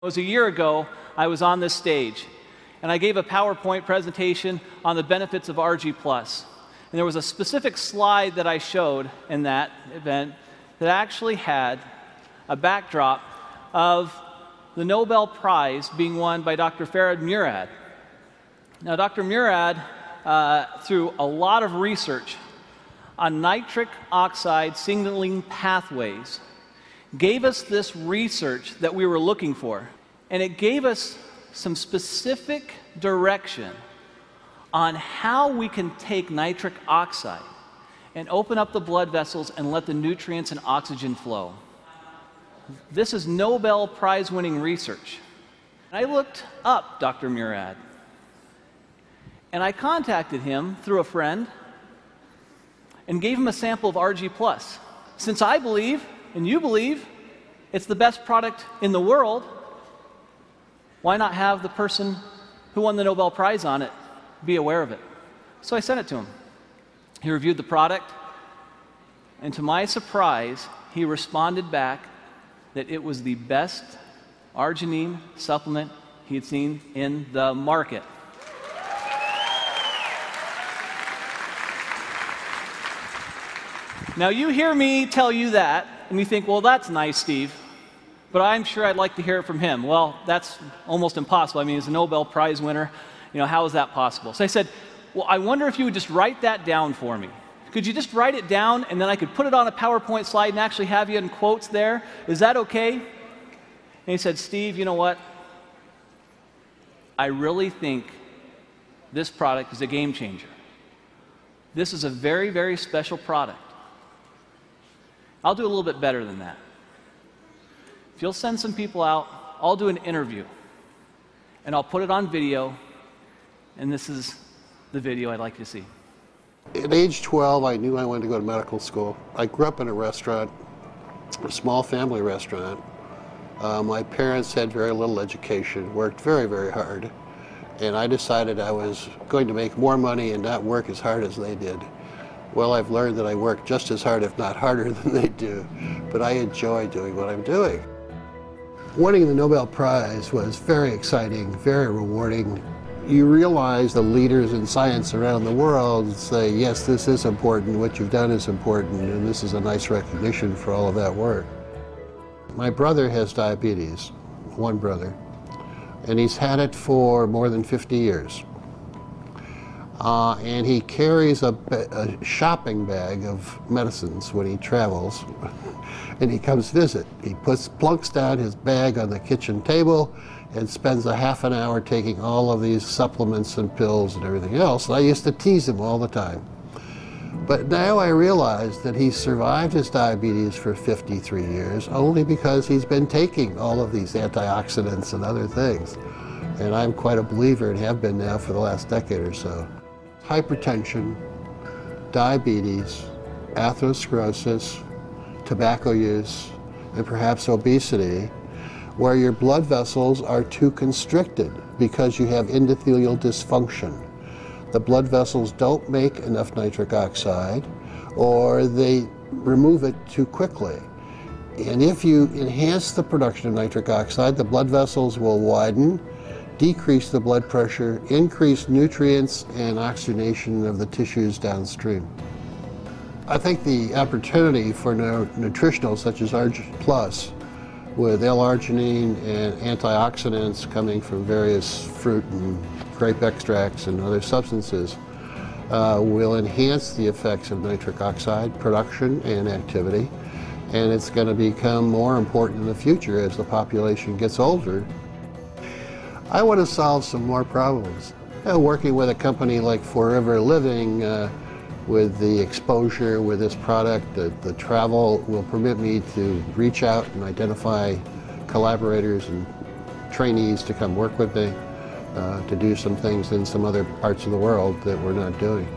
It was a year ago, I was on this stage, and I gave a PowerPoint presentation on the benefits of Argi+. And there was a specific slide that I showed in that event that actually had a backdrop of the Nobel Prize being won by Dr. Ferid Murad. Now, Dr. Murad, through a lot of research on nitric oxide signaling pathways, gave us this research that we were looking for. And it gave us some specific direction on how we can take nitric oxide and open up the blood vessels and let the nutrients and oxygen flow. This is Nobel Prize-winning research. I looked up Dr. Murad, and I contacted him through a friend and gave him a sample of Argi+. Since I believe, and you believe, it's the best product in the world, why not have the person who won the Nobel Prize on it be aware of it? So I sent it to him. He reviewed the product, and to my surprise, he responded back that it was the best arginine supplement he had seen in the market. Now, you hear me tell you that, and you think, well, that's nice, Steve, but I'm sure I'd like to hear it from him. Well, that's almost impossible. I mean, he's a Nobel Prize winner. How is that possible? So I said, well, I wonder if you would just write that down for me. Could you just write it down, and then I could put it on a PowerPoint slide and actually have you in quotes there? Is that okay? And he said, Steve, you know what? I really think this product is a game changer. This is a very, very special product. I'll do a little bit better than that. If you'll send some people out, I'll do an interview, and I'll put it on video, and this is the video I'd like you to see. At age 12, I knew I wanted to go to medical school. I grew up in a restaurant, a small family restaurant. My parents had very little education, worked very, very hard, and I decided I was going to make more money and not work as hard as they did. Well, I've learned that I work just as hard, if not harder, than they do, but I enjoy doing what I'm doing. Winning the Nobel Prize was very exciting, very rewarding. You realize the leaders in science around the world say, yes, this is important, what you've done is important, and this is a nice recognition for all of that work. My brother has diabetes, one brother, and he's had it for more than 50 years. And he carries a shopping bag of medicines when he travels, and he comes visit. He plunks down his bag on the kitchen table and spends a half an hour taking all of these supplements and pills and everything else. And I used to tease him all the time. But now I realize that he's survived his diabetes for 53 years only because he's been taking all of these antioxidants and other things. And I'm quite a believer and have been now for the last decade or so. Hypertension, diabetes, atherosclerosis, tobacco use, and perhaps obesity, where your blood vessels are too constricted because you have endothelial dysfunction. The blood vessels don't make enough nitric oxide, or they remove it too quickly. And if you enhance the production of nitric oxide, the blood vessels will widen, decrease the blood pressure, increase nutrients and oxygenation of the tissues downstream. I think the opportunity for nutritionals such as Argi+, with L-arginine and antioxidants coming from various fruit and grape extracts and other substances, will enhance the effects of nitric oxide production and activity, and it's going to become more important in the future as the population gets older. I want to solve some more problems. Working with a company like Forever Living, with the exposure with this product, the travel will permit me to reach out and identify collaborators and trainees to come work with me, to do some things in some other parts of the world that we're not doing.